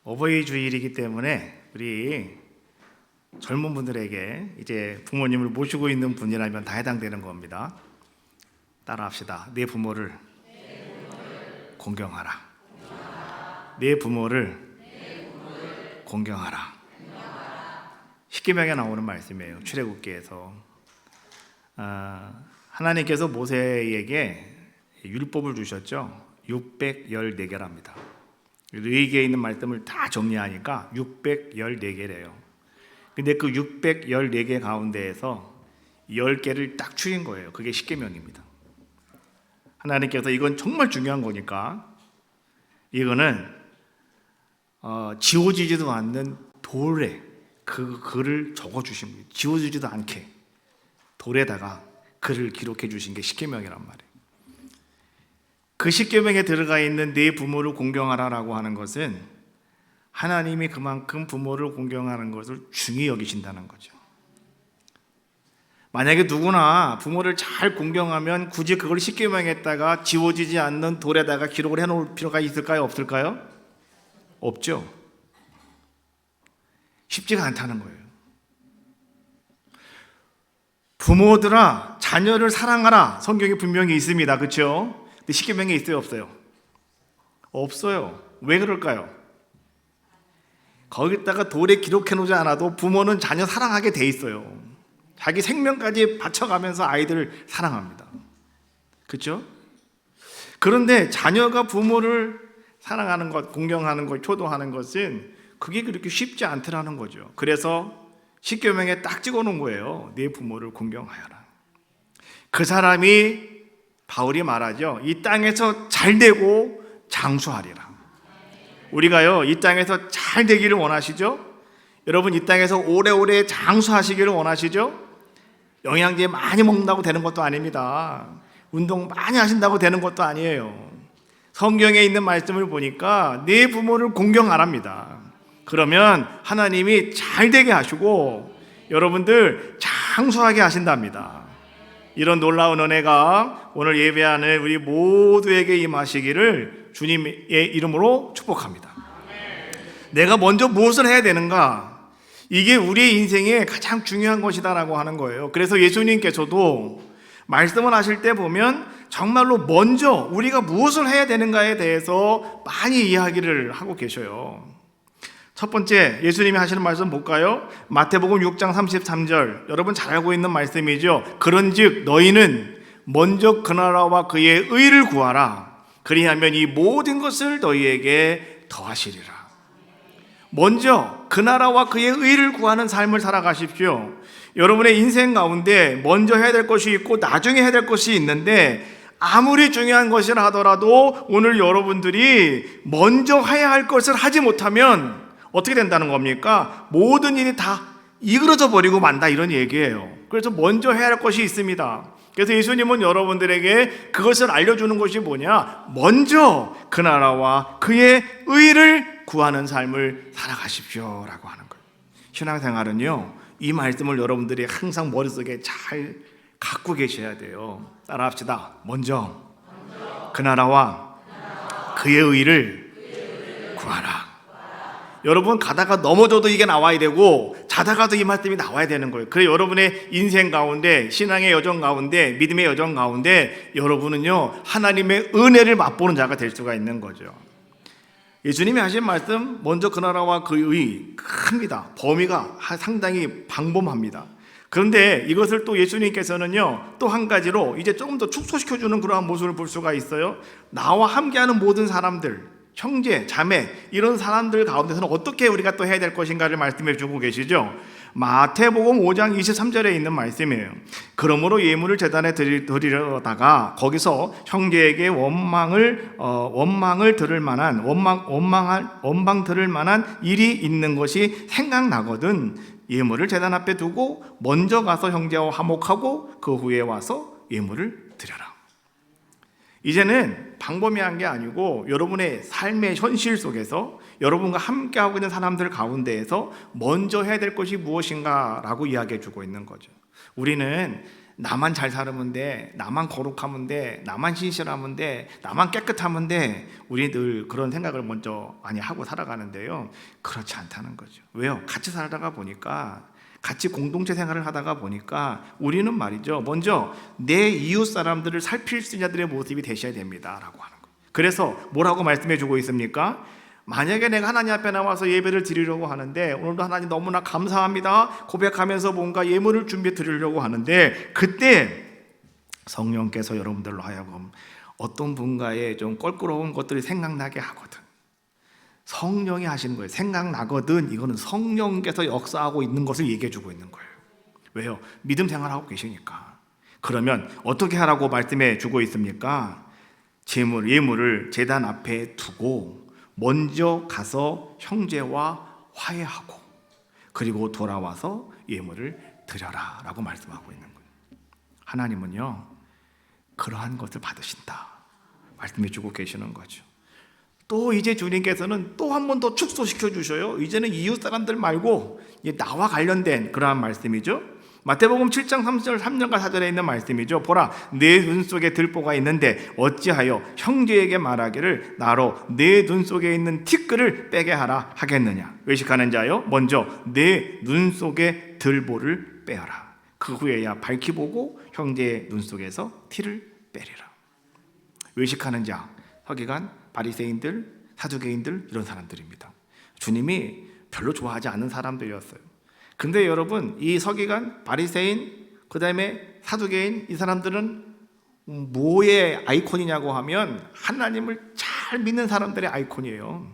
어버이 주일이기 때문에 우리 젊은 분들에게 이제 부모님을 모시고 있는 분이라면 다 해당되는 겁니다. 따라합시다. 내 부모를 공경하라. 내 부모를 공경하라. 십계명에 나오는 말씀이에요. 출애굽기에서 하나님께서 모세에게 율법을 주셨죠. 614개랍니다. 의계에 있는 말씀을 다 정리하니까 614개래요. 근데 그 614개 가운데에서 10개를 딱 추린 거예요. 그게 십계명입니다. 하나님께서 이건 정말 중요한 거니까 이거는 지워지지도 않는 돌에 그 글을 적어주신 거예요. 지워지지도 않게 돌에다가 글을 기록해 주신 게 십계명이란 말이에요. 그 십계명에 들어가 있는 네 부모를 공경하라라고 하는 것은 하나님이 그만큼 부모를 공경하는 것을 중히 여기신다는 거죠. 만약에 누구나 부모를 잘 공경하면 굳이 그걸 십계명에다가 지워지지 않는 돌에다가 기록을 해놓을 필요가 있을까요? 없을까요? 없죠. 쉽지가 않다는 거예요. 부모들아 자녀를 사랑하라 성경에 분명히 있습니다. 그렇죠? 근데 십계명에 있어요? 없어요? 없어요. 왜 그럴까요? 거기다가 돌에 기록해 놓지 않아도 부모는 자녀 사랑하게 돼 있어요. 자기 생명까지 바쳐가면서 아이들을 사랑합니다. 그렇죠? 그런데 자녀가 부모를 사랑하는 것, 공경하는 것, 효도하는 것은 그게 그렇게 쉽지 않더라는 거죠. 그래서 십계명에 딱 찍어놓은 거예요. 네 부모를 공경하여라. 그 사람이 바울이 말하죠. 이 땅에서 잘 되고 장수하리라. 우리가요, 이 땅에서 잘 되기를 원하시죠? 여러분, 이 땅에서 오래오래 장수하시기를 원하시죠? 영양제 많이 먹는다고 되는 것도 아닙니다. 운동 많이 하신다고 되는 것도 아니에요. 성경에 있는 말씀을 보니까 네 부모를 공경하랍니다. 그러면 하나님이 잘 되게 하시고 여러분들 장수하게 하신답니다. 이런 놀라운 은혜가 오늘 예배하는 우리 모두에게 임하시기를 주님의 이름으로 축복합니다. 내가 먼저 무엇을 해야 되는가? 이게 우리의 인생에 가장 중요한 것이다라고 하는 거예요. 그래서 예수님께서도 말씀을 하실 때 보면 정말로 먼저 우리가 무엇을 해야 되는가에 대해서 많이 이야기를 하고 계셔요. 첫 번째 예수님이 하시는 말씀 볼까요? 마태복음 6장 33절 여러분 잘 알고 있는 말씀이죠. 그런즉 너희는 먼저 그 나라와 그의 의를 구하라. 그리하면 이 모든 것을 너희에게 더하시리라. 먼저 그 나라와 그의 의를 구하는 삶을 살아가십시오. 여러분의 인생 가운데 먼저 해야 될 것이 있고 나중에 해야 될 것이 있는데 아무리 중요한 것이라 하더라도 오늘 여러분들이 먼저 해야 할 것을 하지 못하면 어떻게 된다는 겁니까? 모든 일이 다 이그러져 버리고 만다 이런 얘기예요. 그래서 먼저 해야 할 것이 있습니다. 그래서 예수님은 여러분들에게 그것을 알려주는 것이 뭐냐? 먼저 그 나라와 그의 의를 구하는 삶을 살아가십시오 라고 하는 거예요. 신앙생활은요, 이 말씀을 여러분들이 항상 머릿속에 잘 갖고 계셔야 돼요. 따라합시다. 먼저 그 나라와 그의 의를 구하라. 여러분 가다가 넘어져도 이게 나와야 되고 자다가도 이 말씀이 나와야 되는 거예요. 그래 여러분의 인생 가운데 신앙의 여정 가운데 믿음의 여정 가운데 여러분은요 하나님의 은혜를 맛보는 자가 될 수가 있는 거죠. 예수님이 하신 말씀 먼저 그 나라와 그 의 큽니다. 범위가 상당히 방범합니다. 그런데 이것을 또 예수님께서는요 또 한 가지로 이제 조금 더 축소시켜주는 그러한 모습을 볼 수가 있어요. 나와 함께하는 모든 사람들 형제, 자매 이런 사람들 가운데서는 어떻게 우리가 또 해야 될 것인가를 말씀해 주고 계시죠. 마태복음 5장 23절에 있는 말씀이에요. 그러므로 예물을 제단에 드리려다가 거기서 형제에게 원망 들을 만한 일이 있는 것이 생각나거든 예물을 제단 앞에 두고 먼저 가서 형제와 화목하고 그 후에 와서 예물을 드려라. 이제는 방범이한 게 아니고 여러분의 삶의 현실 속에서 여러분과 함께하고 있는 사람들 가운데에서 먼저 해야 될 것이 무엇인가 라고 이야기해 주고 있는 거죠. 우리는 나만 잘 살면 돼, 나만 거룩하면 돼, 나만 신실하면 돼, 나만 깨끗하면 돼. 우리 늘 그런 생각을 먼저 많이 하고 살아가는데요, 그렇지 않다는 거죠. 왜요? 같이 살다가 보니까, 같이 공동체 생활을 하다가 보니까 우리는 말이죠, 먼저 내 이웃 사람들을 살필 수 있는 자들의 모습이 되셔야 됩니다라고 하는 거예요. 그래서 뭐라고 말씀해 주고 있습니까? 만약에 내가 하나님 앞에 나와서 예배를 드리려고 하는데, 오늘도 하나님 너무나 감사합니다 고백하면서 뭔가 예물을 준비해 드리려고 하는데, 그때 성령께서 여러분들로 하여금 어떤 분가의 좀 껄끄러운 것들이 생각나게 하거든. 성령이 하시는 거예요. 생각나거든. 이거는 성령께서 역사하고 있는 것을 얘기해 주고 있는 거예요. 왜요? 믿음 생활하고 계시니까. 그러면 어떻게 하라고 말씀해 주고 있습니까? 예물을 제단 앞에 두고 먼저 가서 형제와 화해하고, 그리고 돌아와서 예물을 드려라 라고 말씀하고 있는 거예요. 하나님은요, 그러한 것을 받으신다 말씀해 주고 계시는 거죠. 또 이제 주님께서는 또 한 번 더 축소시켜 주셔요. 이제는 이웃 사람들 말고 나와 관련된 그러한 말씀이죠. 마태복음 7장 3절과 4절에 있는 말씀이죠. 보라, 내 눈 속에 들보가 있는데 어찌하여 형제에게 말하기를 나로 내 눈 속에 있는 티끌을 빼게 하라 하겠느냐. 외식하는 자여, 먼저 내 눈 속에 들보를 빼어라. 그 후에야 밝히 보고 형제의 눈 속에서 티를 빼리라. 외식하는 자, 서기관, 바리새인들, 사두개인들, 이런 사람들입니다. 주님이 별로 좋아하지 않는 사람들이었어요. 근데 여러분, 이 서기관, 바리새인, 그 다음에 사두개인, 이 사람들은 뭐의 아이콘이냐고 하면 하나님을 잘 믿는 사람들의 아이콘이에요.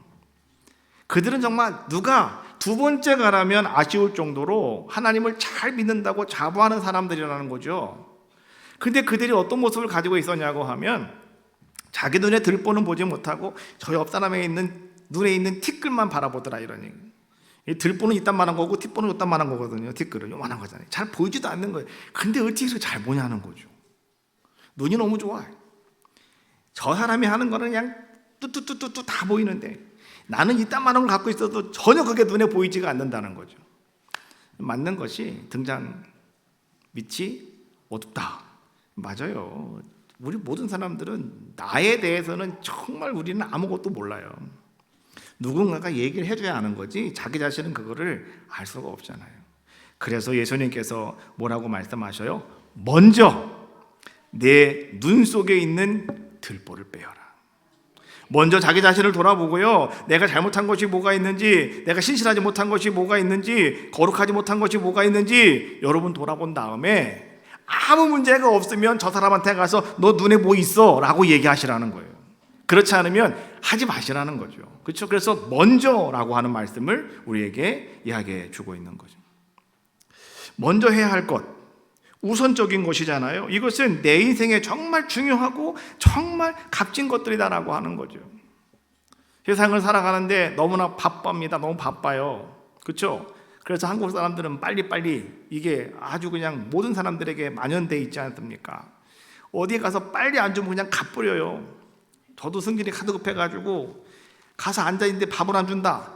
그들은 정말 누가 두 번째 가라면 아쉬울 정도로 하나님을 잘 믿는다고 자부하는 사람들이라는 거죠. 근데 그들이 어떤 모습을 가지고 있었냐고 하면, 자기 눈에 들보는 보지 못하고 저 옆 사람의 눈에 있는 티끌만 바라보더라, 이러니. 이 들보는 이딴만한 거고 티보는 이딴만한 거거든요. 티끌은 요만한 거잖아요. 잘 보이지도 않는 거예요. 근데 어떻게 그렇게 잘 보냐는 거죠. 눈이 너무 좋아. 저 사람이 하는 거는 그냥 뚜뚜뚜뚜뚜 다 보이는데, 나는 이딴만한 걸 갖고 있어도 전혀 그게 눈에 보이지가 않는다는 거죠. 맞는 것이 등잔 밑이 어둡다. 맞아요. 우리 모든 사람들은 나에 대해서는 정말 우리는 아무것도 몰라요. 누군가가 얘기를 해줘야 아는 거지 자기 자신은 그거를 알 수가 없잖아요. 그래서 예수님께서 뭐라고 말씀하셔요? 먼저 내 눈 속에 있는 들보를 빼어라. 먼저 자기 자신을 돌아보고요, 내가 잘못한 것이 뭐가 있는지, 내가 신실하지 못한 것이 뭐가 있는지, 거룩하지 못한 것이 뭐가 있는지 여러분 돌아본 다음에 아무 문제가 없으면 저 사람한테 가서 너 눈에 뭐 있어? 라고 얘기하시라는 거예요. 그렇지 않으면 하지 마시라는 거죠. 그렇죠? 그래서 먼저라고 하는 말씀을 우리에게 이야기해 주고 있는 거죠. 먼저 해야 할 것, 우선적인 것이잖아요. 이것은 내 인생에 정말 중요하고 정말 값진 것들이다라고 하는 거죠. 세상을 살아가는데 너무나 바쁩니다. 너무 바빠요. 그렇죠? 그래서 한국 사람들은 빨리빨리, 이게 아주 그냥 모든 사람들에게 만연돼 있지 않습니까? 어디에 가서 빨리 안 주면 그냥 갚버려요. 저도 승진이 카드 급해가지고 가서 앉아있는데 밥을 안 준다.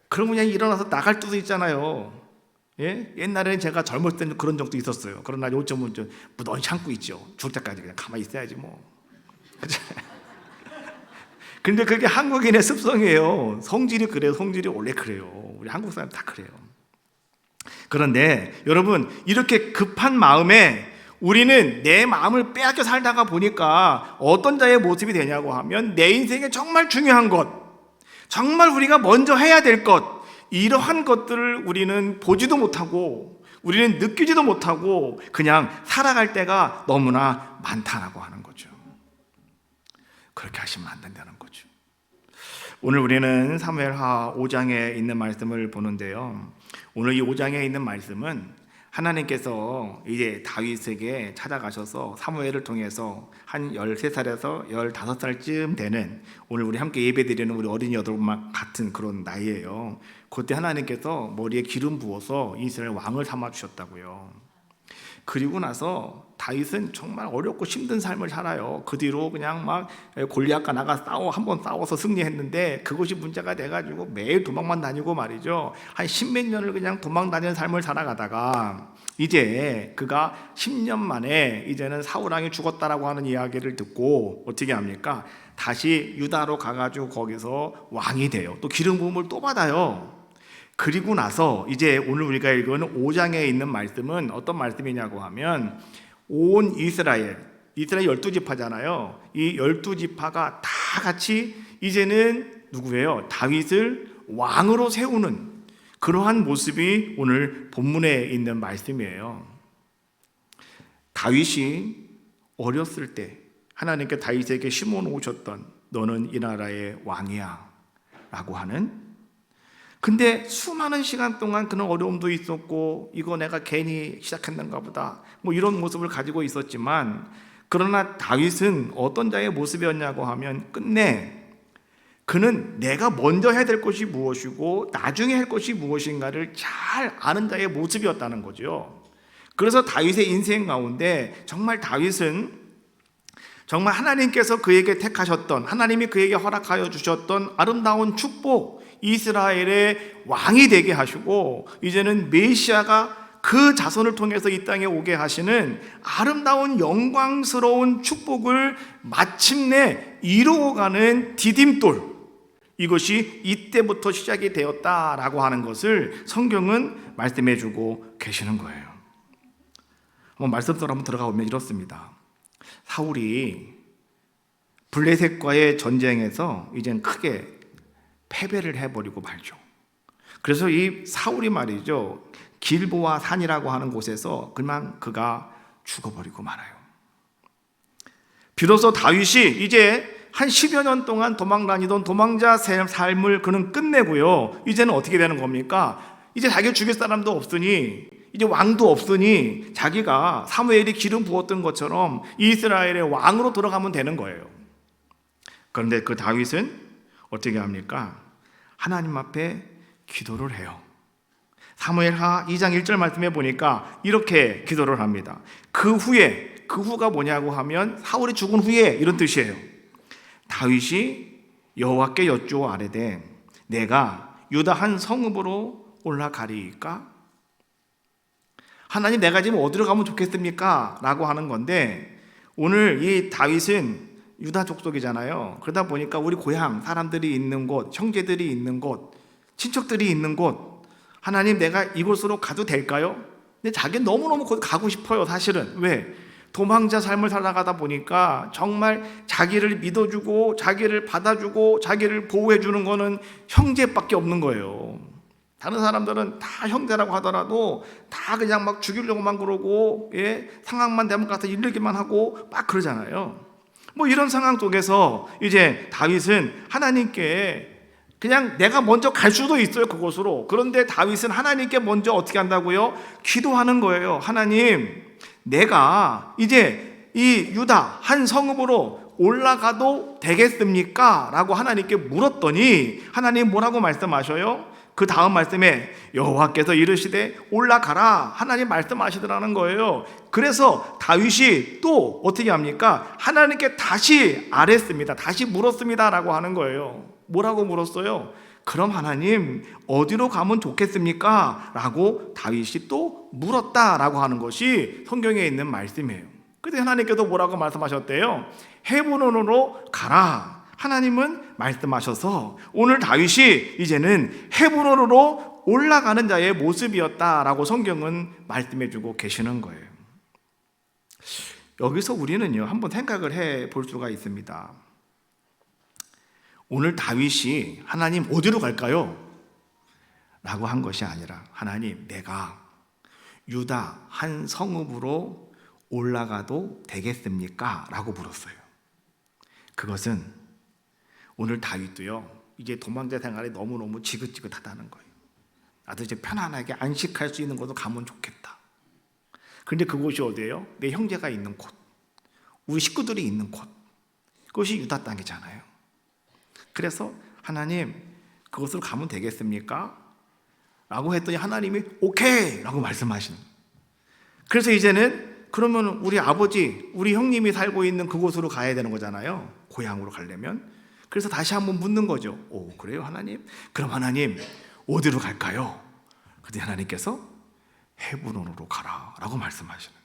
그러면 그냥 일어나서 나갈 때도 있잖아요. 예? 옛날에는 제가 젊을 때는 그런 적도 있었어요. 그러나 요즘은 좀 무던히 참고 있죠. 죽을 때까지 그냥 가만히 있어야지 뭐. 근데 그게 한국인의 습성이에요. 성질이 그래요. 성질이 원래 그래요. 우리 한국 사람 다 그래요. 그런데 여러분, 이렇게 급한 마음에 우리는 내 마음을 빼앗겨 살다가 보니까 어떤 자의 모습이 되냐고 하면, 내 인생에 정말 중요한 것, 정말 우리가 먼저 해야 될 것, 이러한 것들을 우리는 보지도 못하고 우리는 느끼지도 못하고 그냥 살아갈 때가 너무나 많다라고 하는 거죠. 그렇게 하시면 안 된다는 거죠. 오늘 우리는 사무엘하 5장에 있는 말씀을 보는데요, 오늘 이 5장에 있는 말씀은 하나님께서 이제 다윗에게 찾아가셔서 사무엘을 통해서 한 13살에서 15살쯤 되는, 오늘 우리 함께 예배드리는 우리 어린이 여러분과 같은 그런 나이예요. 그때 하나님께서 머리에 기름 부어서 이스라엘 왕을 삼아 주셨다고요. 그리고 나서 다윗은 정말 어렵고 힘든 삶을 살아요. 그 뒤로 그냥 막 골리앗과 나가 한번 싸워서 승리했는데 그것이 문제가 돼가지고 매일 도망만 다니고 말이죠. 한 십몇 년을 그냥 도망 다니는 삶을 살아가다가 이제 그가 10년 만에 이제는 사울 왕이 죽었다라고 하는 이야기를 듣고 어떻게 합니까? 다시 유다로 가가지고 거기서 왕이 돼요. 또 기름 부음을 또 받아요. 그리고 나서 이제 오늘 우리가 읽은 5장에 있는 말씀은 어떤 말씀이냐고 하면 온 이스라엘 12지파잖아요. 이 12지파가 다 같이 이제는 누구예요? 다윗을 왕으로 세우는 그러한 모습이 오늘 본문에 있는 말씀이에요. 다윗이 어렸을 때 하나님께 다윗에게 심어놓으셨던 너는 이 나라의 왕이야 라고 하는, 근데 수많은 시간 동안 그런 어려움도 있었고 이거 내가 괜히 시작했는가 보다 뭐 이런 모습을 가지고 있었지만, 그러나 다윗은 어떤 자의 모습이었냐고 하면 끝내 그는 내가 먼저 해야 될 것이 무엇이고 나중에 할 것이 무엇인가를 잘 아는 자의 모습이었다는 거죠. 그래서 다윗의 인생 가운데 정말 다윗은 정말 하나님께서 그에게 택하셨던, 하나님이 그에게 허락하여 주셨던 아름다운 축복, 이스라엘의 왕이 되게 하시고 이제는 메시아가 그 자손을 통해서 이 땅에 오게 하시는 아름다운 영광스러운 축복을 마침내 이루어가는 디딤돌, 이것이 이때부터 시작이 되었다라고 하는 것을 성경은 말씀해 주고 계시는 거예요. 한번 말씀대로 한번 들어가 보면 이렇습니다. 사울이 블레셋과의 전쟁에서 이젠 크게 패배를 해버리고 말죠. 그래서 이 사울이 말이죠, 길보아 산이라고 하는 곳에서 그만 그가 죽어버리고 말아요. 비로소 다윗이 이제 한 10여 년 동안 도망 다니던 도망자 삶을 그는 끝내고요, 이제는 어떻게 되는 겁니까? 이제 자기를 죽일 사람도 없으니, 이제 왕도 없으니 자기가 사무엘이 기름 부었던 것처럼 이스라엘의 왕으로 들어가면 되는 거예요. 그런데 그 다윗은 어떻게 합니까? 하나님 앞에 기도를 해요. 사무엘하 2장 1절 말씀해 보니까 이렇게 기도를 합니다. 그 후가 뭐냐고 하면 사울이 죽은 후에 이런 뜻이에요. 다윗이 여호와께 여쭈어 아뢰되 내가 유다 한 성읍으로 올라가리이까? 하나님, 내가 지금 어디로 가면 좋겠습니까? 라고 하는 건데, 오늘 이 다윗은 유다 족속이잖아요. 그러다 보니까 우리 고향 사람들이 있는 곳, 형제들이 있는 곳, 친척들이 있는 곳, 하나님 내가 이곳으로 가도 될까요? 근데 자기는 너무너무 거기 가고 싶어요. 사실은. 왜? 도망자 삶을 살아가다 보니까 정말 자기를 믿어주고 자기를 받아주고 자기를 보호해주는 거는 형제밖에 없는 거예요. 다른 사람들은 다 형제라고 하더라도 다 그냥 막 죽이려고만 그러고, 상황만 되면 가서 일르기만 하고 막 그러잖아요. 뭐 이런 상황 속에서 이제 다윗은 하나님께 그냥 내가 먼저 갈 수도 있어요, 그곳으로. 그런데 다윗은 하나님께 먼저 어떻게 한다고요? 기도하는 거예요. 하나님, 내가 이제 이 유다 한 성읍으로 올라가도 되겠습니까? 라고 하나님께 물었더니 하나님 뭐라고 말씀하셔요? 그 다음 말씀에 여호와께서 이르시되 올라가라, 하나님 말씀하시더라는 거예요. 그래서 다윗이 또 어떻게 합니까? 하나님께 다시 아뢰습니다. 다시 물었습니다 라고 하는 거예요. 뭐라고 물었어요? 그럼 하나님 어디로 가면 좋겠습니까? 라고 다윗이 또 물었다라고 하는 것이 성경에 있는 말씀이에요. 그래서 하나님께서 뭐라고 말씀하셨대요? 헤브론으로 가라. 하나님은 말씀하셔서 오늘 다윗이 이제는 헤브론으로 올라가는 자의 모습이었다라고 성경은 말씀해주고 계시는 거예요. 여기서 우리는요, 한번 생각을 해볼 수가 있습니다. 오늘 다윗이 하나님 어디로 갈까요? 라고 한 것이 아니라 하나님, 내가 유다 한 성읍으로 올라가도 되겠습니까? 라고 물었어요. 그것은 오늘 다윗도요, 이제 도망자 생활이 너무너무 지긋지긋하다는 거예요. 나도 이제 편안하게 안식할 수 있는 곳으로 가면 좋겠다. 그런데 그곳이 어디예요? 내 형제가 있는 곳, 우리 식구들이 있는 곳, 그것이 유다 땅이잖아요. 그래서 하나님, 그것으로 가면 되겠습니까? 라고 했더니 하나님이 오케이! 라고 말씀하시는 거예요. 그래서 이제는 그러면 우리 아버지, 우리 형님이 살고 있는 그곳으로 가야 되는 거잖아요. 고향으로 가려면. 그래서 다시 한번 묻는 거죠. 오, 그래요, 하나님? 그럼 하나님, 어디로 갈까요? 그때 하나님께서 헤브론으로 가라라고 말씀하시는.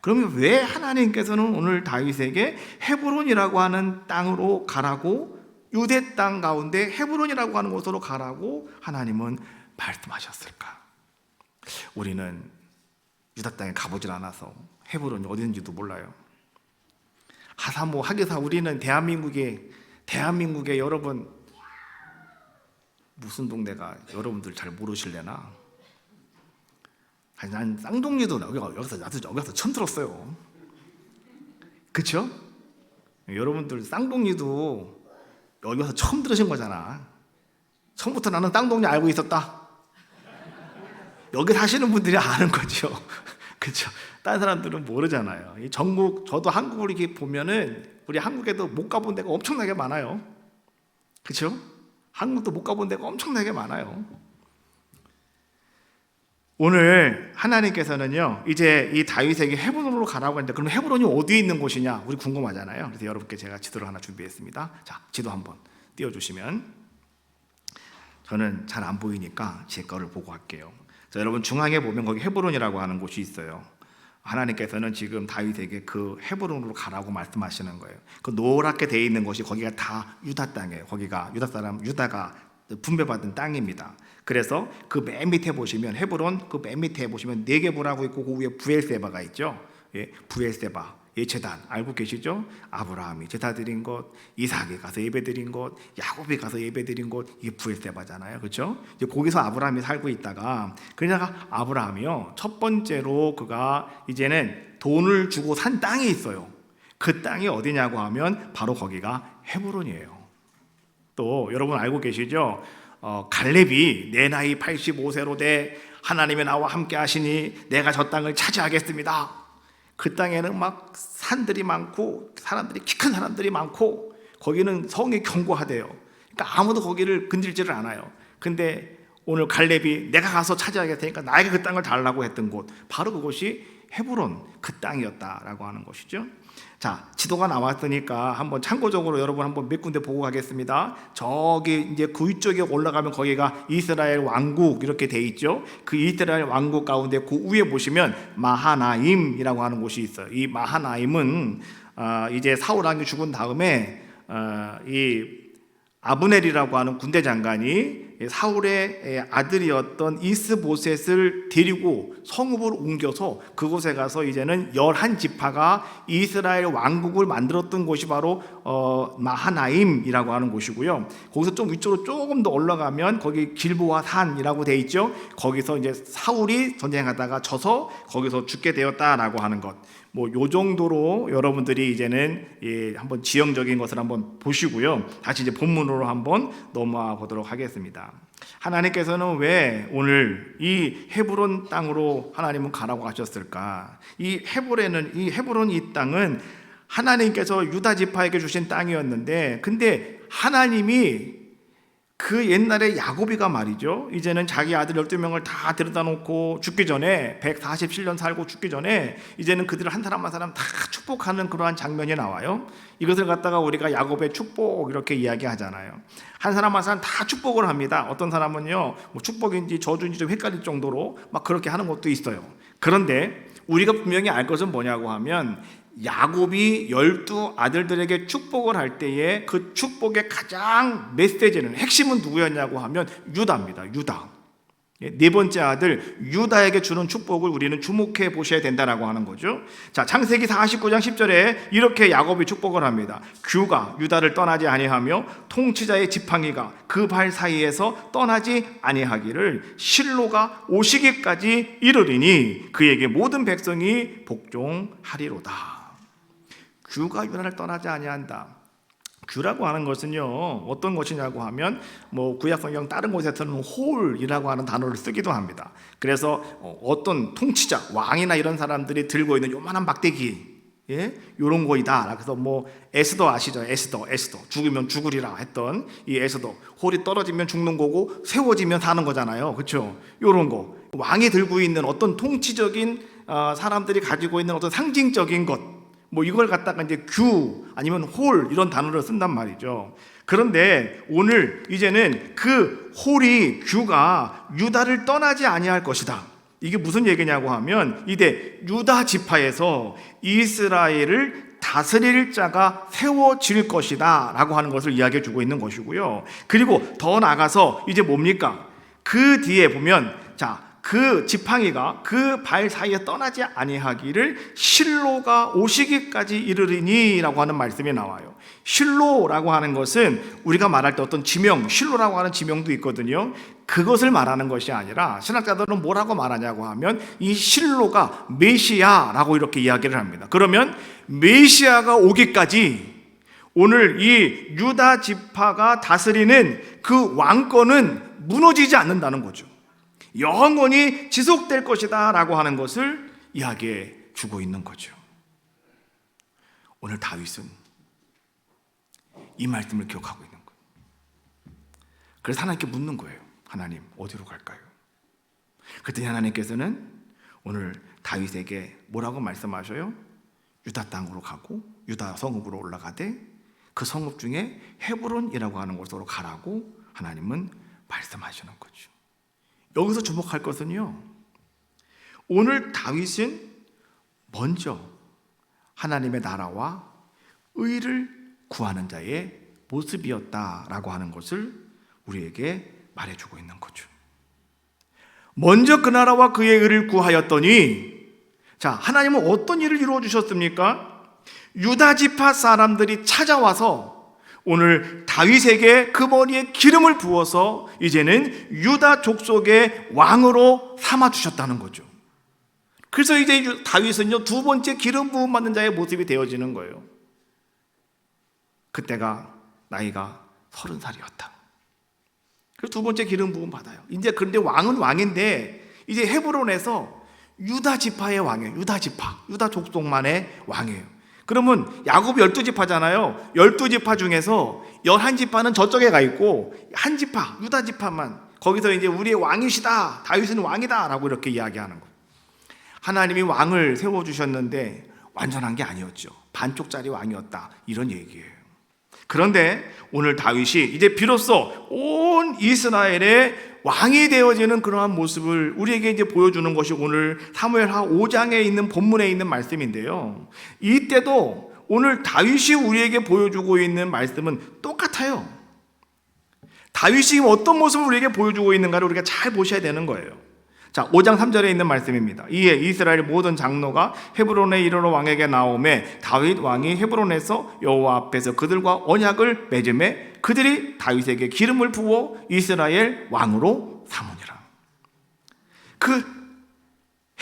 그러면 왜 하나님께서는 오늘 다윗에게 헤브론이라고 하는 땅으로 가라고, 유대 땅 가운데 헤브론이라고 하는 곳으로 가라고 하나님은 말씀하셨을까? 우리는 유다 땅에 가보질 않아서 헤브론이 어딘지도 몰라요. 하사모 하기사 우리는 대한민국에 여러분, 무슨 동네가 여러분들 잘 모르실래나? 아니, 난 쌍둥이도 여기서 처음 들었어요. 그쵸? 여러분들 쌍둥이도 여기서 처음 들으신 거잖아. 처음부터 나는 쌍둥이 알고 있었다. 여기 사시는 분들이 아는 거죠. 그쵸? 다른 사람들은 모르잖아요. 이 전국, 저도 한국을 이렇게 보면은 우리 한국에도 못 가본 데가 엄청나게 많아요. 그쵸? 한국도 못 가본 데가 엄청나게 많아요. 오늘 하나님께서는요, 이제 이 다윗에게 헤브론으로 가라고 했는데, 그럼 헤브론이 어디에 있는 곳이냐? 우리 궁금하잖아요. 그래서 여러분께 제가 지도를 하나 준비했습니다. 자, 지도 한번 띄워주시면, 저는 잘 안 보이니까 제 거를 보고 할게요. 자, 여러분 중앙에 보면 거기 헤브론이라고 하는 곳이 있어요. 하나님께서는 지금 다윗에게 그 헤브론으로 가라고 말씀하시는 거예요. 그 노랗게 돼 있는 곳이 거기가 다 유다 땅이에요. 거기가 유다가 분배받은 땅입니다. 그래서 그 맨 밑에 보시면 헤브론 그 맨 밑에 보시면 네게보라고 있고 그 위에 부엘세바가 있죠. 예, 부엘세바 예제단 알고 계시죠? 아브라함이 제사 드린 곳, 이삭이 가서 예배 드린 곳, 야곱이 가서 예배 드린 곳, 이게 부엘세바잖아요. 그렇죠? 이제 거기서 아브라함이 살고 있다가, 그러다가 아브라함이요, 첫 번째로 그가 이제는 돈을 주고 산 땅이 있어요. 그 땅이 어디냐고 하면 바로 거기가 헤브론이에요. 또 여러분 알고 계시죠? 갈렙이 내 나이 85세로 돼 하나님이 나와 함께 하시니 내가 저 땅을 차지하겠습니다. 그 땅에는 막 산들이 많고 사람들이, 키 큰 사람들이 많고 거기는 성이 견고하대요. 그러니까 아무도 거기를 건들지를 않아요. 근데 오늘 갈렙이 내가 가서 차지하겠다니까 나에게 그 땅을 달라고 했던 곳, 바로 그곳이 헤브론, 그 땅이었다라고 하는 것이죠. 자, 지도가 나왔으니까 한번 참고적으로 여러분 한번 몇 군데 보고 가겠습니다. 저기 이제 그 위쪽에 올라가면 거기가 이스라엘 왕국 이렇게 돼 있죠. 그 이스라엘 왕국 가운데 그 위에 보시면 마하나임이라고 하는 곳이 있어요. 이 마하나임은 이제 사울 왕이 죽은 다음에 이 아브넬이라고 하는 군대 장관이 사울의 아들이었던 이스보셋을 데리고 성읍을 옮겨서 그곳에 가서 이제는 11지파가 이스라엘 왕국을 만들었던 곳이 바로 마하나임이라고 하는 곳이고요. 거기서 좀 위쪽으로 조금 더 올라가면 거기 길보아 산이라고 돼 있죠. 거기서 이제 사울이 전쟁하다가 져서 거기서 죽게 되었다라고 하는 것. 뭐 요 정도로 여러분들이 이제는 한번 지형적인 것을 한번 보시고요. 다시 이제 본문으로 한번 넘어가 보도록 하겠습니다. 하나님께서는 왜 오늘 이 헤브론 땅으로 하나님은 가라고 하셨을까? 이 헤브론 이 땅은 하나님께서 유다 지파에게 주신 땅이었는데, 근데 하나님이 그 옛날에 야곱이가 말이죠, 이제는 자기 아들 12명을 다 데려다 놓고 죽기 전에 147년 살고 죽기 전에 이제는 그들을 한 사람 한 사람 다 축복하는 그러한 장면이 나와요. 이것을 갖다가 우리가 야곱의 축복 이렇게 이야기하잖아요. 한 사람 한 사람 다 축복을 합니다. 어떤 사람은요, 뭐 축복인지 저주인지 좀 헷갈릴 정도로 막 그렇게 하는 것도 있어요. 그런데 우리가 분명히 알 것은 뭐냐고 하면, 야곱이 12아들들에게 축복을 할 때에 그 축복의 가장 메시지는, 핵심은 누구였냐고 하면 유다입니다. 유다. 네 번째 아들 유다에게 주는 축복을 우리는 주목해 보셔야 된다라고 하는 거죠. 자, 창세기 49장 10절에 이렇게 야곱이 축복을 합니다. 규가 유다를 떠나지 아니하며 통치자의 지팡이가 그 발 사이에서 떠나지 아니하기를 실로가 오시기까지 이르리니 그에게 모든 백성이 복종하리로다. 규가 유다를 떠나지 아니한다. 규라고 하는 것은요, 어떤 것이냐고 하면 뭐 구약성경 다른 곳에서는 홀이라고 하는 단어를 쓰기도 합니다. 그래서 어떤 통치자, 왕이나 이런 사람들이 들고 있는 요만한 막대기, 요런 거이다. 그래서 뭐 에스더 아시죠? 에스더 죽으면 죽으리라 했던 이 에스더, 홀이 떨어지면 죽는 거고 세워지면 사는 거잖아요. 그렇죠? 요런 거, 왕이 들고 있는 어떤 통치적인 사람들이 가지고 있는 어떤 상징적인 것, 뭐 이걸 갖다가 이제 규 아니면 홀 이런 단어를 쓴단 말이죠. 그런데 오늘 이제는 그 홀이 규가 유다를 떠나지 아니할 것이다. 이게 무슨 얘기냐고 하면 이제 유다 지파에서 이스라엘을 다스릴 자가 세워질 것이다 라고 하는 것을 이야기해 주고 있는 것이고요. 그리고 더 나아가서 이제 뭡니까? 그 뒤에 보면 그 지팡이가 그 발 사이에 떠나지 아니하기를 실로가 오시기까지 이르리니 라고 하는 말씀이 나와요. 실로라고 하는 것은 우리가 말할 때 어떤 지명, 실로라고 하는 지명도 있거든요. 그것을 말하는 것이 아니라 신학자들은 뭐라고 말하냐고 하면 이 실로가 메시아라고 이렇게 이야기를 합니다. 그러면 메시아가 오기까지 오늘 이 유다 지파가 다스리는 그 왕권은 무너지지 않는다는 거죠. 영원히 지속될 것이다 라고 하는 것을 이야기해 주고 있는 거죠. 오늘 다윗은 이 말씀을 기억하고 있는 거예요. 그래서 하나님께 묻는 거예요. 하나님 어디로 갈까요? 그랬더니 하나님께서는 오늘 다윗에게 뭐라고 말씀하셔요? 유다 땅으로 가고 유다 성읍으로 올라가되 그 성읍 중에 헤브론이라고 하는 곳으로 가라고 하나님은 말씀하시는 거죠. 여기서 주목할 것은요, 오늘 다윗은 먼저 하나님의 나라와 의를 구하는 자의 모습이었다라고 하는 것을 우리에게 말해주고 있는 거죠. 먼저 그 나라와 그의 의를 구하였더니, 하나님은 어떤 일을 이루어 주셨습니까? 유다 지파 사람들이 찾아와서 오늘 다윗에게 그 머리에 기름을 부어서 이제는 유다 족속의 왕으로 삼아 주셨다는 거죠. 그래서 이제 다윗은요, 두 번째 기름 부음 받는 자의 모습이 되어지는 거예요. 그때가 나이가 30살이었다. 그래서 두 번째 기름 부음 받아요. 이제 그런데 왕은 왕인데 이제 헤브론에서 유다 지파의 왕이에요. 유다 지파, 유다 족속만의 왕이에요. 그러면 야곱 12지파잖아요. 12지파 중에서 11지파는 저쪽에 가 있고 한 지파, 유다 지파만 거기서 이제 우리의 왕이시다, 다윗은 왕이다 라고 이렇게 이야기하는 거예요. 하나님이 왕을 세워주셨는데 완전한 게 아니었죠. 반쪽짜리 왕이었다, 이런 얘기예요. 그런데 오늘 다윗이 이제 비로소 온 이스라엘의 왕이 되어지는 그러한 모습을 우리에게 이제 보여주는 것이 오늘 사무엘하 5장에 있는 본문에 있는 말씀인데요. 이때도 오늘 다윗이 우리에게 보여주고 있는 말씀은 똑같아요. 다윗이 어떤 모습을 우리에게 보여주고 있는가를 우리가 잘 보셔야 되는 거예요. 5장 3절에 있는 말씀입니다. 이에 이스라엘 모든 장로가 헤브론에 이르러 왕에게 나오매 다윗 왕이 헤브론에서 여호와 앞에서 그들과 언약을 맺음에 그들이 다윗에게 기름을 부어 이스라엘 왕으로 삼으니라. 그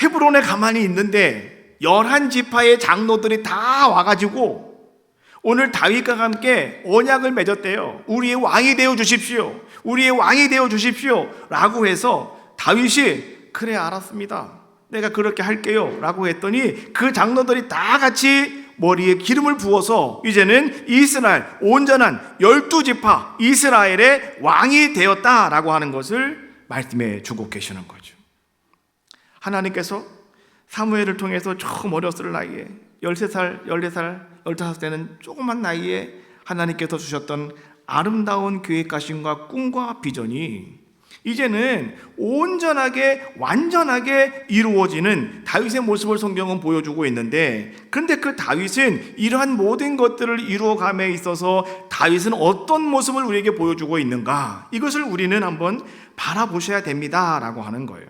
헤브론에 가만히 있는데 11지파의 장로들이 다 와가지고 오늘 다윗과 함께 언약을 맺었대요. 우리의 왕이 되어 주십시오, 우리의 왕이 되어 주십시오 라고 해서 다윗이 그래 알았습니다, 내가 그렇게 할게요 라고 했더니 그 장로들이 다 같이 머리에 기름을 부어서 이제는 이스라엘 온전한 12지파 이스라엘의 왕이 되었다라고 하는 것을 말씀해 주고 계시는 거죠. 하나님께서 사무엘을 통해서 조금 어렸을 나이에 13살, 14살, 15세는 조그만 나이에 하나님께서 주셨던 아름다운 계획하심과 꿈과 비전이 이제는 온전하게 완전하게 이루어지는 다윗의 모습을 성경은 보여주고 있는데, 그런데 그 다윗은 이러한 모든 것들을 이루어감에 있어서 다윗은 어떤 모습을 우리에게 보여주고 있는가, 이것을 우리는 한번 바라보셔야 됩니다 라고 하는 거예요.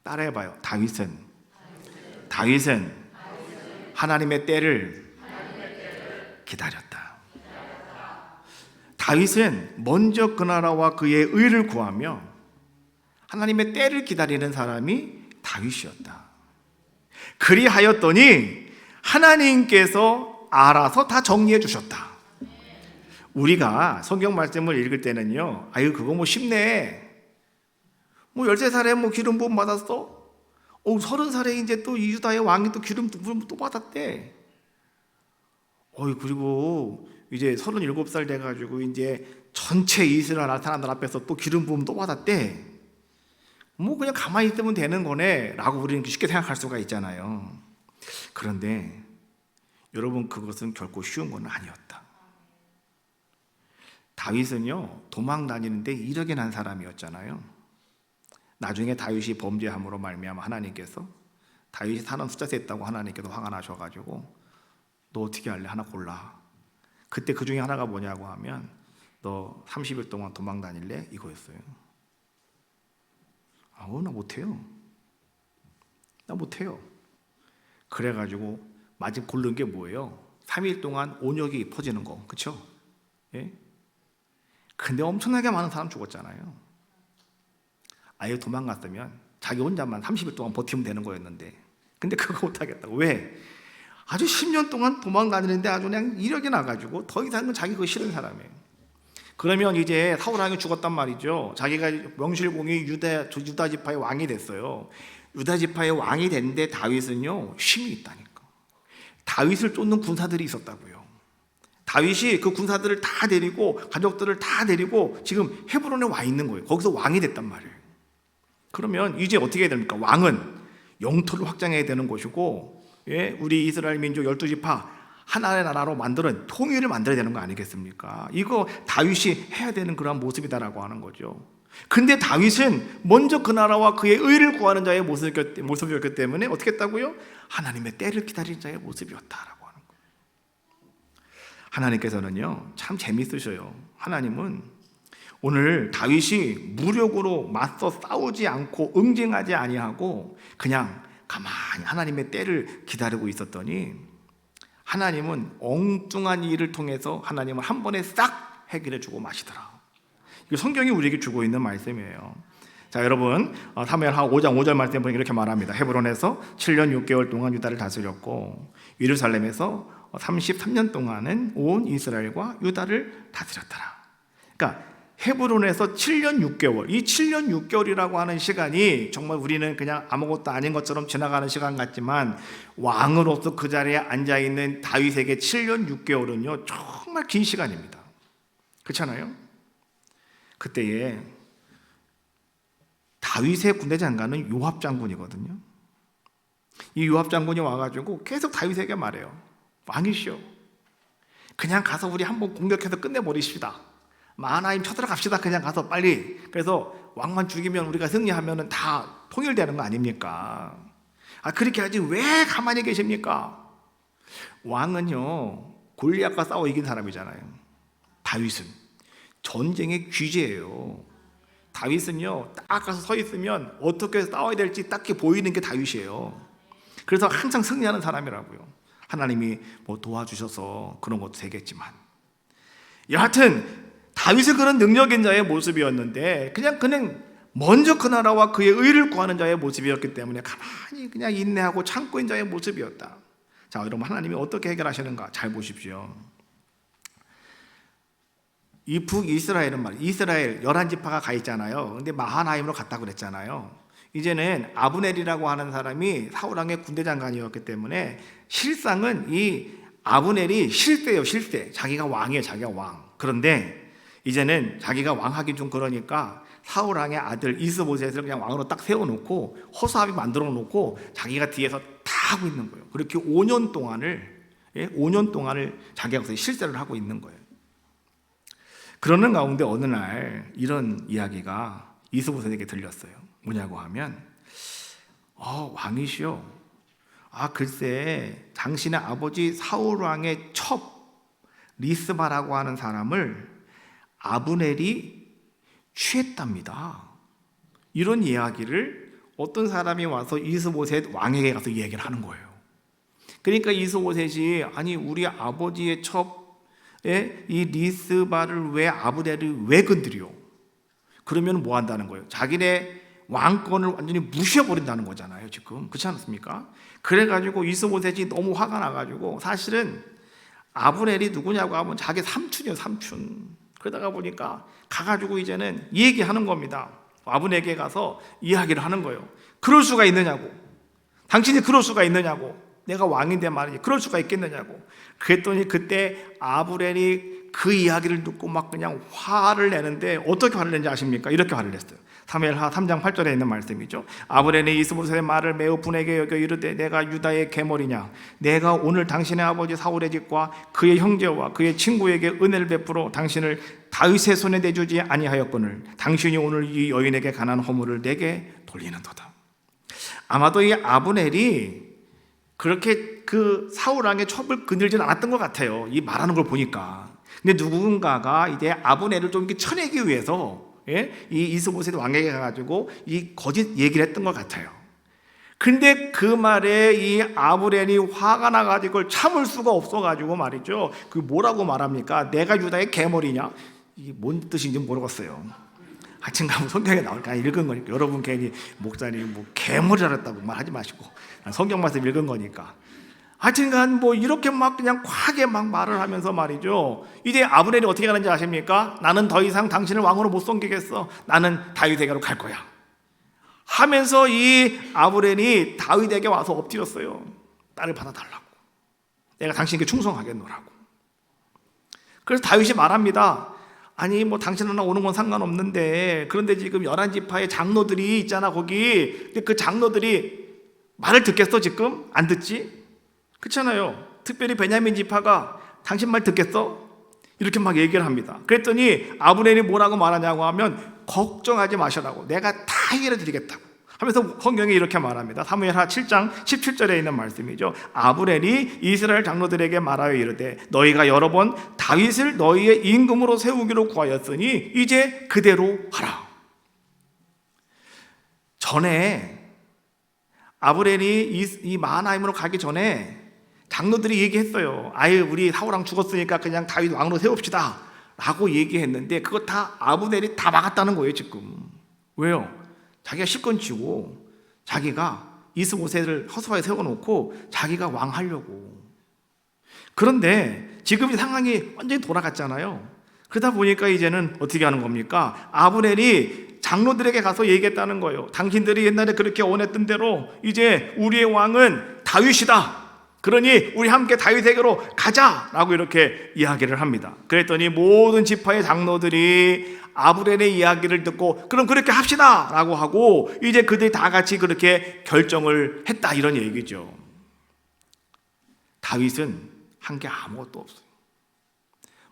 따라해봐요. 다윗은 하나님의 때를 기다렸다. 다윗은 먼저 그 나라와 그의 의를 구하며 하나님의 때를 기다리는 사람이 다윗이었다. 그리하였더니 하나님께서 알아서 다 정리해 주셨다. 우리가 성경 말씀을 읽을 때는요, 아유 그거 뭐 쉽네, 뭐 13살에 뭐 기름 부음 받았어, 30살에 이제 또 유다의 왕이 또 기름 부음 또 받았대. 그리고 이제 37살 돼가지고 이제 전체 이스라엘 사람들 앞에서 또 기름 부음 또 받았대. 뭐 그냥 가만히 있으면 되는 거네 라고 우리는 쉽게 생각할 수가 있잖아요. 그런데 여러분, 그것은 결코 쉬운 건 아니었다. 다윗은요, 도망 다니는데 이르게 난 사람이었잖아요. 나중에 다윗이 범죄함으로 말미암아 하나님께서 다윗이 사람 숫자 셌다고 하나님께서 화가 나셔가지고 너 어떻게 할래? 하나 골라. 그때 그 중에 하나가 뭐냐고 하면 너 30일 동안 도망 다닐래? 이거였어요. 나 못해요. 나 못해요. 그래가지고 마지막 고른 게 뭐예요? 3일 동안 온역이 퍼지는 거, 그쵸? 예? 근데 엄청나게 많은 사람 죽었잖아요. 아예 도망갔으면 자기 혼자만 30일 동안 버티면 되는 거였는데, 근데 그거 못하겠다고. 왜? 아주 10년 동안 도망 다니는데 아주 그냥 이력이 나가지고 더 이상은 자기 그거 싫은 사람이에요. 그러면 이제 사울 왕이 죽었단 말이죠. 자기가 명실공히 유다 지파의 왕이 됐어요. 유다 지파의 왕이 됐는데 다윗은요, 힘이 있다니까. 다윗을 쫓는 군사들이 있었다고요. 다윗이 그 군사들을 다 데리고 가족들을 다 데리고 지금 헤브론에 와 있는 거예요. 거기서 왕이 됐단 말이에요. 그러면 이제 어떻게 해야 됩니까? 왕은 영토를 확장해야 되는 것이고, 예? 우리 이스라엘 민족 12지파 하나의 나라로 만드는 통일을 만들어야 되는 거 아니겠습니까? 이거 다윗이 해야 되는 그런 모습이다라고 하는 거죠. 근데 다윗은 먼저 그 나라와 그의 의를 구하는 자의 모습이었기 때문에 어떻게 했다고요? 하나님의 때를 기다리는 자의 모습이었다라고 하는 거예요. 하나님께서는요, 참 재밌으셔요. 하나님은 오늘 다윗이 무력으로 맞서 싸우지 않고 응징하지 아니하고 그냥 가만히 하나님의 때를 기다리고 있었더니 하나님은 엉뚱한 일을 통해서 하나님은 한 번에 싹 해결해 주고 마시더라. 이거 성경이 우리에게 주고 있는 말씀이에요. 자, 여러분, 사무엘하 5장 5절 말씀 보니까 이렇게 말합니다. 헤브론에서 7년 6개월 동안 유다를 다스렸고 예루살렘에서 33년 동안은 온 이스라엘과 유다를 다스렸더라. 그러니까 헤브론에서 7년 6개월, 이 7년 6개월이라고 하는 시간이 정말 우리는 그냥 아무것도 아닌 것처럼 지나가는 시간 같지만 왕으로서 그 자리에 앉아있는 다윗에게 7년 6개월은요 정말 긴 시간입니다. 그렇잖아요? 그때에 다윗의 군대 장관은 요압 장군이거든요. 이 요압 장군이 와가지고 계속 다윗에게 말해요. 왕이시여, 그냥 가서 우리 한번 공격해서 끝내버리십시다. 마하나임 쳐들어갑시다. 그냥 가서 빨리. 그래서 왕만 죽이면 우리가 승리하면 다 통일되는 거 아닙니까? 그렇게 하지 왜 가만히 계십니까? 왕은요 골리앗과 싸워 이긴 사람이잖아요. 다윗은 전쟁의 귀재예요. 다윗은요 딱 가서 서 있으면 어떻게 싸워야 될지 딱히 보이는 게 다윗이에요. 그래서 항상 승리하는 사람이라고요. 하나님이 뭐 도와주셔서 그런 것도 되겠지만, 여하튼 다윗은 그런 능력인 자의 모습이었는데 그냥 먼저 그 나라와 그의 의를 구하는 자의 모습이었기 때문에 가만히 그냥 인내하고 참고 있는 자의 모습이었다. 자, 여러분, 하나님이 어떻게 해결하시는가 잘 보십시오. 이 북이스라엘은 말이에요. 이스라엘 11지파가 가 있잖아요. 근데 마하나임으로 갔다고 그랬잖아요. 이제는 아브넬이라고 하는 사람이 사울왕의 군대 장관이었기 때문에 실상은 이 아브넬이 실세예요. 실세. 자기가 왕이에요. 자기가 왕. 그런데 이제는 자기가 왕하긴 좀 그러니까 사울왕의 아들 이스보셋을 그냥 왕으로 딱 세워놓고 허수아비 만들어 놓고 자기가 뒤에서 다 하고 있는 거예요. 그렇게 5년 동안을 자기가 실세를 하고 있는 거예요. 그러는 가운데 어느 날 이런 이야기가 이스보셋에게 들렸어요. 뭐냐고 하면 왕이시여, 글쎄 당신의 아버지 사울왕의 첩 리스바라고 하는 사람을 아브넬이 취했답니다. 이런 이야기를 어떤 사람이 와서 이스보셋 왕에게 가서 이야기를 하는 거예요. 그러니까 이스보셋이 아니 우리 아버지의 첩에 이 리스바를 왜 아브넬이 왜 건드려? 그러면 뭐 한다는 거예요? 자기네 왕권을 완전히 무시해버린다는 거잖아요. 지금 그렇지 않습니까? 그래가지고 이스보셋이 너무 화가 나가지고 사실은 아브넬이 누구냐고 하면 자기 삼촌이에요. 삼촌. 그러다가 보니까 가가지고 이제는 얘기하는 겁니다. 아브넬에게 가서 이야기를 하는 거예요. 그럴 수가 있느냐고. 당신이 그럴 수가 있느냐고. 내가 왕인데 말이지 그럴 수가 있겠느냐고. 그랬더니 그때 아브넬이 그 이야기를 듣고 막 그냥 화를 내는데 어떻게 화를 낸지 아십니까? 이렇게 화를 냈어요. 사무엘하 3장 8절에 있는 말씀이죠. 아브넬이 이스보셋의 말을 매우 분하게 여겨 이르되 내가 유다의 계머리냐, 내가 오늘 당신의 아버지 사울의 집과 그의 형제와 그의 친구에게 은혜를 베풀어 당신을 다윗의 손에 내주지 아니하였거늘 당신이 오늘 이 여인에게 관한 허물을 내게 돌리는도다. 아마도 이 아브넬이 그렇게 그 사울 왕의 첩을 거늘지는 않았던 것 같아요, 이 말하는 걸 보니까. 근데 누군가가 이제 아브넬을 좀 이렇게 쳐내기 위해서 이 이스보셋 왕에게 가가지고 이 거짓 얘기를 했던 것 같아요. 근데 그 말에 이 아브넬이 화가 나가지고 그걸 참을 수가 없어가지고 말이죠. 그 뭐라고 말합니까? 내가 유다의 계머리냐? 이게 뭔 뜻인지 모르겠어요. 하여튼간 성경에 나올까 읽은 거니까. 여러분 괜히 목사님 뭐 계머리 알았다고 말하지 마시고 성경 말씀 읽은 거니까. 하여튼간 뭐 이렇게 막 그냥 과하게 막 말을 하면서 말이죠. 이제 아브넬이 어떻게 하는지 아십니까? 나는 더 이상 당신을 왕으로 못 섬기겠어. 나는 다윗에게로 갈 거야. 하면서 이 아브넬이 다윗에게 와서 엎드렸어요. 딸을 받아달라고. 내가 당신에게 충성하겠노라고. 그래서 다윗이 말합니다. 아니 뭐 당신 하나 오는 건 상관없는데 그런데 지금 11지파의 장로들이 있잖아 거기. 근데 그 장로들이 말을 듣겠어 지금? 안 듣지? 그렇잖아요. 특별히 베냐민 지파가 당신 말 듣겠어? 이렇게 막 얘기를 합니다. 그랬더니 아브넬이 뭐라고 말하냐고 하면 걱정하지 마시라고, 내가 다 해결해 드리겠다고 하면서 성경이 이렇게 말합니다. 사무엘하 7장 17절에 있는 말씀이죠. 아브넬이 이스라엘 장로들에게 말하여 이르되 너희가 여러 번 다윗을 너희의 임금으로 세우기로 구하였으니 이제 그대로 하라. 전에 아브넬이 이 마하나임으로 가기 전에 장로들이 얘기했어요. 아예 우리 사울왕 죽었으니까 그냥 다윗 왕으로 세웁시다 라고 얘기했는데 그거 다 아브넬이 다 막았다는 거예요 지금. 왜요? 자기가 실권쥐고 자기가 이스보셋을 허수아에 세워놓고 자기가 왕 하려고. 그런데 지금 이 상황이 완전히 돌아갔잖아요. 그러다 보니까 이제는 어떻게 하는 겁니까? 아브넬이 장로들에게 가서 얘기했다는 거예요. 당신들이 옛날에 그렇게 원했던 대로 이제 우리의 왕은 다윗이다. 그러니 우리 함께 다윗에게로 가자라고 이렇게 이야기를 합니다. 그랬더니 모든 지파의 장로들이 아브넬의 이야기를 듣고 그럼 그렇게 합시다 라고 하고 이제 그들이 다 같이 그렇게 결정을 했다, 이런 얘기죠. 다윗은 한 게 아무것도 없어요.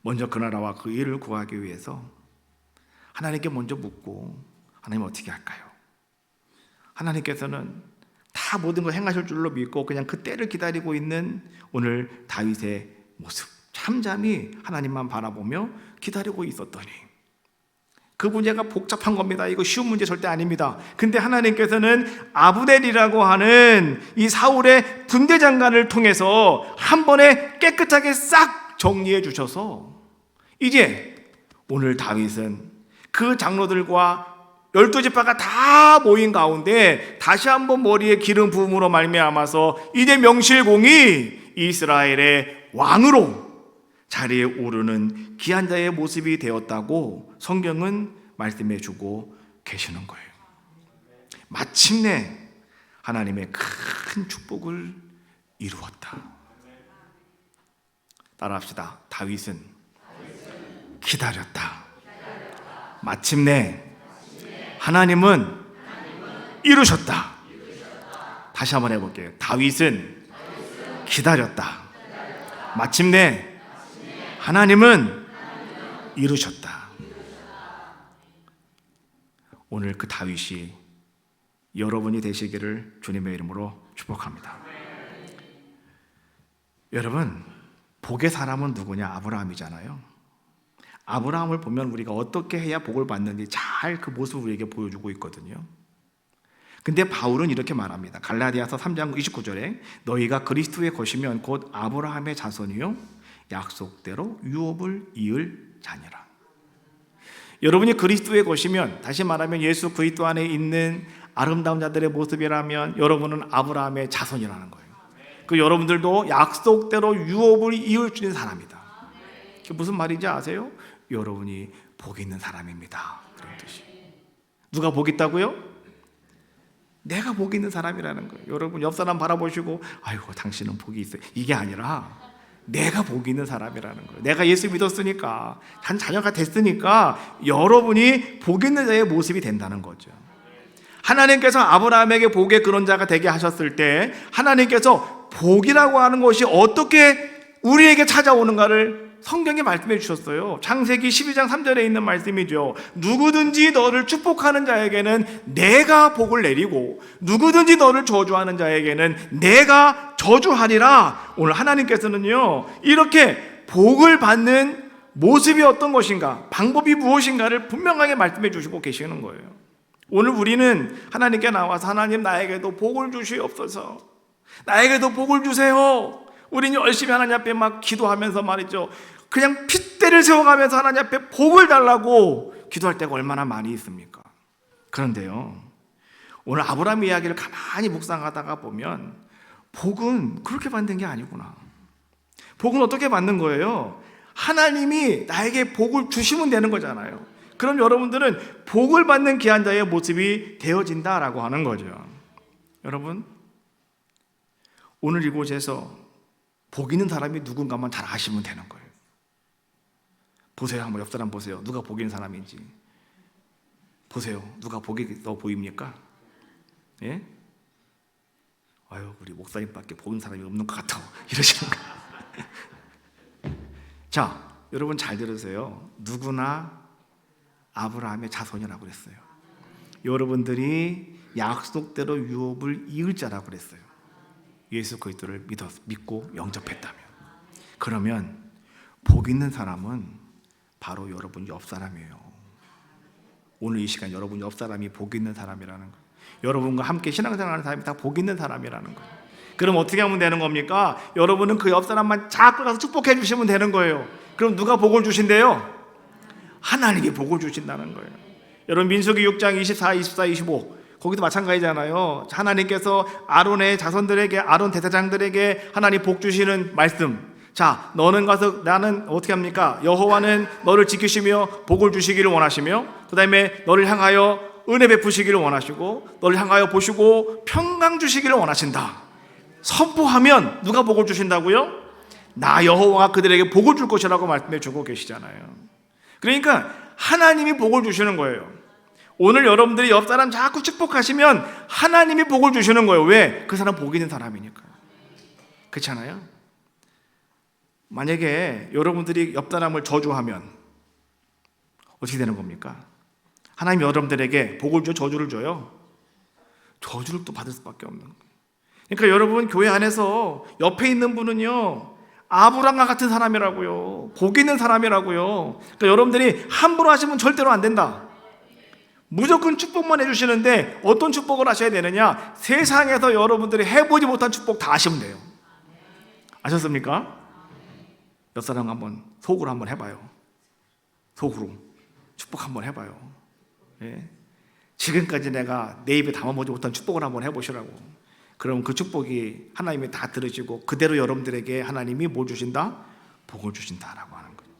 먼저 그 나라와 그 일을 구하기 위해서 하나님께 먼저 묻고, 하나님 어떻게 할까요? 하나님께서는 다 모든 걸 행하실 줄로 믿고 그냥 그 때를 기다리고 있는 오늘 다윗의 모습, 잠잠히 하나님만 바라보며 기다리고 있었더니 그 문제가 복잡한 겁니다. 이거 쉬운 문제 절대 아닙니다. 근데 하나님께서는 아브넬이라고 하는 이 사울의 군대 장관을 통해서 한 번에 깨끗하게 싹 정리해 주셔서 이제 오늘 다윗은 그 장로들과 12지파가 다 모인 가운데 다시 한번 머리에 기름 부음으로 말미암아서 이제 명실공히 이스라엘의 왕으로 자리에 오르는 귀한 자의 모습이 되었다고 성경은 말씀해 주고 계시는 거예요. 마침내 하나님의 큰 축복을 이루었다. 따라합시다. 다윗은 기다렸다. 마침내 하나님은 이루셨다. 다시 한번 해볼게요. 다윗은 기다렸다. 마침내 하나님은 이루셨다. 오늘 그 다윗이 여러분이 되시기를 주님의 이름으로 축복합니다. 여러분, 복의 사람은 누구냐? 아브라함이잖아요. 아브라함을 보면 우리가 어떻게 해야 복을 받는지 잘 그 모습을 우리에게 보여주고 있거든요. 근데 바울은 이렇게 말합니다. 갈라디아서 3장 29절에 너희가 그리스도의 것이면 곧 아브라함의 자손이요 약속대로 유업을 이을 자녀라. 여러분이 그리스도의 것이면, 다시 말하면 예수 그리스도 안에 있는 아름다운 자들의 모습이라면 여러분은 아브라함의 자손이라는 거예요. 그 여러분들도 약속대로 유업을 이을 수 있는 사람이다. 그게 무슨 말인지 아세요? 여러분이 복 있는 사람입니다. 그런 뜻이. 누가 복 있다고요? 내가 복 있는 사람이라는 거예요. 여러분 옆 사람 바라보시고 아이고 당신은 복이 있어요, 이게 아니라 내가 복이 있는 사람이라는 거예요. 내가 예수 믿었으니까, 한 자녀가 됐으니까 여러분이 복 있는 자의 모습이 된다는 거죠. 하나님께서 아브라함에게 복의 그런 자가 되게 하셨을 때 하나님께서 복이라고 하는 것이 어떻게 우리에게 찾아오는가를 성경에 말씀해 주셨어요. 창세기 12장 3절에 있는 말씀이죠. 누구든지 너를 축복하는 자에게는 내가 복을 내리고 누구든지 너를 저주하는 자에게는 내가 저주하리라. 오늘 하나님께서는요, 이렇게 복을 받는 모습이 어떤 것인가, 방법이 무엇인가를 분명하게 말씀해 주시고 계시는 거예요. 오늘 우리는 하나님께 나와서 하나님 나에게도 복을 주시옵소서, 나에게도 복을 주세요. 우리는 열심히 하나님 앞에 막 기도하면서 말이죠, 그냥 핏대를 세워가면서 하나님 앞에 복을 달라고 기도할 때가 얼마나 많이 있습니까? 그런데요, 오늘 아브라함 이야기를 가만히 묵상하다가 보면 복은 그렇게 받는 게 아니구나. 복은 어떻게 받는 거예요? 하나님이 나에게 복을 주시면 되는 거잖아요. 그럼 여러분들은 복을 받는 귀한 자의 모습이 되어진다라고 하는 거죠. 여러분, 오늘 이곳에서 복 있는 사람이 누군가만 잘 아시면 되는 거예요. 보세요. 한번 옆 사람 보세요. 누가 복 있는 사람인지 보세요. 누가 복이 있어 보입니까? 예? 아유, 우리 목사님밖에 복 있는 사람이 없는 것 같아, 이러시는 거예요. 자, 여러분 잘 들으세요. 누구나 아브라함의 자손이라고 그랬어요. 여러분들이 약속대로 유업을 이을 자라고 그랬어요. 예수 그리스도를 믿고 영접했다면. 그러면 복 있는 사람은 바로 여러분 옆 사람이에요. 오늘 이 시간 여러분 옆 사람이 복 있는 사람이라는 거예요. 여러분과 함께 신앙생활하는 사람이 다 복 있는 사람이라는 거예요. 그럼 어떻게 하면 되는 겁니까? 여러분은 그 옆 사람만 자꾸 가서 축복해 주시면 되는 거예요. 그럼 누가 복을 주신대요? 하나님이 복을 주신다는 거예요. 여러분 민수기 6장 24, 24, 25 거기도 마찬가지잖아요. 하나님께서 아론의 자손들에게, 아론 대제사장들에게 하나님 복 주시는 말씀. 자, 너는 가서, 나는 어떻게 합니까? 여호와는 너를 지키시며 복을 주시기를 원하시며, 그 다음에 너를 향하여 은혜 베푸시기를 원하시고, 너를 향하여 보시고 평강 주시기를 원하신다. 선포하면 누가 복을 주신다고요? 나 여호와가 그들에게 복을 줄 것이라고 말씀해 주고 계시잖아요. 그러니까 하나님이 복을 주시는 거예요. 오늘 여러분들이 옆 사람 자꾸 축복하시면 하나님이 복을 주시는 거예요. 왜? 그 사람 복 있는 사람이니까. 그렇잖아요? 만약에 여러분들이 옆 사람을 저주하면 어떻게 되는 겁니까? 하나님이 여러분들에게 복을 줘, 저주를 줘요? 저주를 또 받을 수밖에 없는 거예요. 그러니까 여러분 교회 안에서 옆에 있는 분은요, 아브라함과 같은 사람이라고요. 복 있는 사람이라고요. 그러니까 여러분들이 함부로 하시면 절대로 안 된다. 무조건 축복만 해주시는데 어떤 축복을 하셔야 되느냐? 세상에서 여러분들이 해보지 못한 축복 다 하시면 돼요. 아셨습니까? 옆 사람 한번 속으로 한번 해봐요. 속으로 축복 한번 해봐요. 예? 지금까지 내가 내 입에 담아보지 못한 축복을 한번 해보시라고. 그럼 그 축복이 하나님이 다 들으시고 그대로 여러분들에게 하나님이 뭘 주신다? 복을 주신다라고 하는 거예요.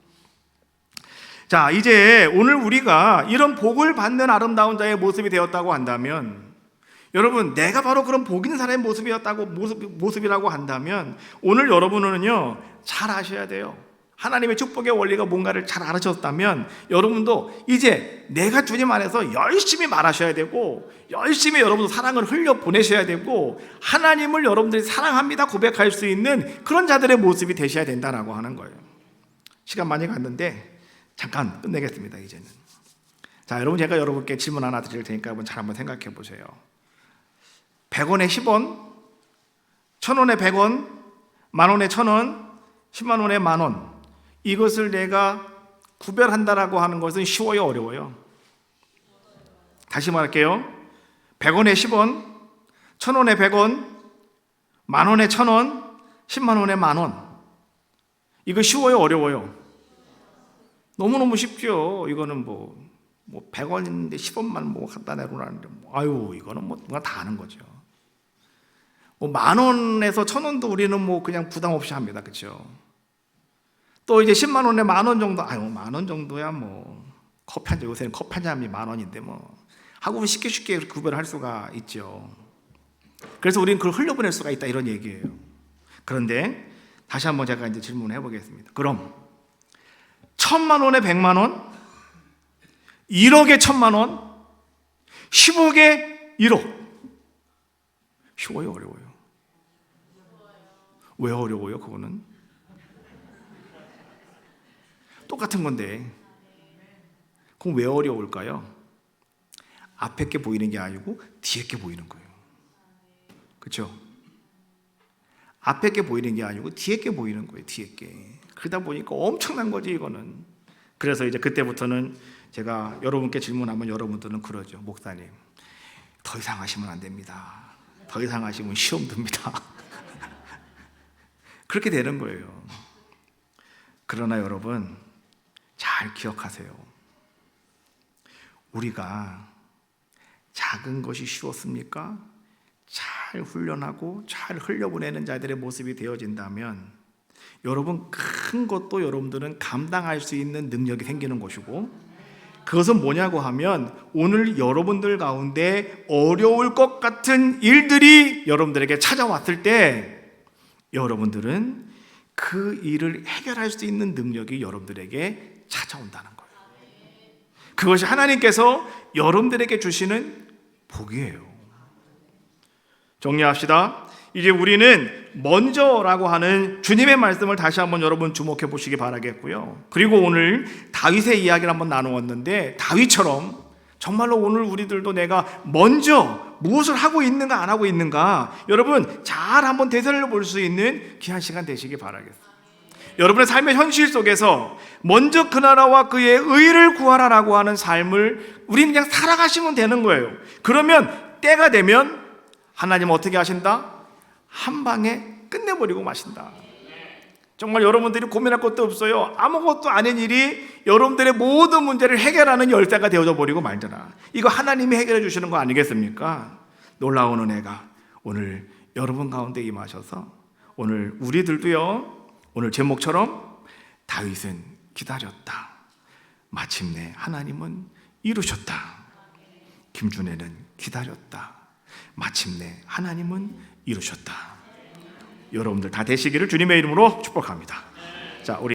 자, 이제 오늘 우리가 이런 복을 받는 아름다운 자의 모습이 되었다고 한다면, 여러분 내가 바로 그런 복 있는 사람의 모습이라고 한다면 오늘 여러분은요 잘 아셔야 돼요. 하나님의 축복의 원리가 뭔가를 잘 알아셨다면 여러분도 이제 내가 주님 안에서 열심히 말하셔야 되고, 열심히 여러분도 사랑을 흘려 보내셔야 되고, 하나님을 여러분들이 사랑합니다 고백할 수 있는 그런 자들의 모습이 되셔야 된다라고 하는 거예요. 시간 많이 갔는데 잠깐 끝내겠습니다. 이제는. 자, 여러분 제가 여러분께 질문 하나 드릴 테니까 잘 한번 생각해 보세요. 100원에 10원, 1000원에 100원, 만원에 1000원, 10만원에 만원, 이것을 내가 구별한다라고 하는 것은 쉬워요, 어려워요? 다시 말할게요. 100원에 10원, 1000원에 100원, 만원에 1000원, 10만원에 만원. 이거 쉬워요, 어려워요? 너무너무 쉽죠. 이거는 뭐 100원인데 10원만 뭐 갖다 내놓으라는데 아유, 이거는 뭐 누가 다 아는 거죠. 만원에서 1000원도 우리는 뭐 그냥 부담 없이 합니다. 그렇죠? 또 이제 10만 원에 만원 정도, 아유, 만원 정도야 뭐 커피 한 잔, 요새는 커피 한 잔이 만원인데 뭐 하고 쉽게 구별할 수가 있죠. 그래서 우리는 그걸 흘려보낼 수가 있다, 이런 얘기예요. 그런데 다시 한번 제가 이제 질문해 보겠습니다. 그럼 1,000만 원에 100만 원, 1억에 1,000만 원, 10억에 1억. 쉬워요, 어려워요? 왜 어려워요, 그거는? 똑같은 건데. 그럼 왜 어려울까요? 앞에 게 보이는 게 아니고 뒤에 게 보이는 거예요. 그렇죠? 앞에 게 보이는 게 아니고 뒤에 게 보이는 거예요. 뒤에 게. 그러다 보니까 엄청난 거지 이거는. 그래서 이제 그때부터는 제가 여러분께 질문하면 여러분들은 그러죠. 목사님, 더 이상 하시면 안 됩니다. 더 이상 하시면 시험 듭니다. 그렇게 되는 거예요. 그러나 여러분 잘 기억하세요. 우리가 작은 것이 쉬웠습니까? 잘 훈련하고 잘 흘려보내는 자들의 모습이 되어진다면 여러분 큰 것도 여러분들은 감당할 수 있는 능력이 생기는 것이고, 그것은 뭐냐고 하면 오늘 여러분들 가운데 어려울 것 같은 일들이 여러분들에게 찾아왔을 때 여러분들은 그 일을 해결할 수 있는 능력이 여러분들에게 찾아온다는 거예요. 그것이 하나님께서 여러분들에게 주시는 복이에요. 정리합시다. 이제 우리는 먼저라고 하는 주님의 말씀을 다시 한번 여러분 주목해 보시기 바라겠고요. 그리고 오늘 다윗의 이야기를 한번 나누었는데, 다윗처럼 정말로 오늘 우리들도 내가 먼저 무엇을 하고 있는가 안 하고 있는가 여러분 잘 한번 되살려 볼 수 있는 귀한 시간 되시기 바라겠습니다. 여러분의 삶의 현실 속에서 먼저 그 나라와 그의 의를 구하라라고 하는 삶을 우리는 그냥 살아가시면 되는 거예요. 그러면 때가 되면 하나님 어떻게 하신다? 한 방에 끝내버리고 마신다. 정말 여러분들이 고민할 것도 없어요. 아무것도 아닌 일이 여러분들의 모든 문제를 해결하는 열쇠가 되어져 버리고 말더라. 이거 하나님이 해결해 주시는 거 아니겠습니까? 놀라운 은혜가 오늘 여러분 가운데 임하셔서 오늘 우리들도요, 오늘 제목처럼 다윗은 기다렸다, 마침내 하나님은 이루셨다. 김준혜는 기다렸다, 마침내 하나님은 이루셨다. 여러분들 다 되시기를 주님의 이름으로 축복합니다. 자, 우리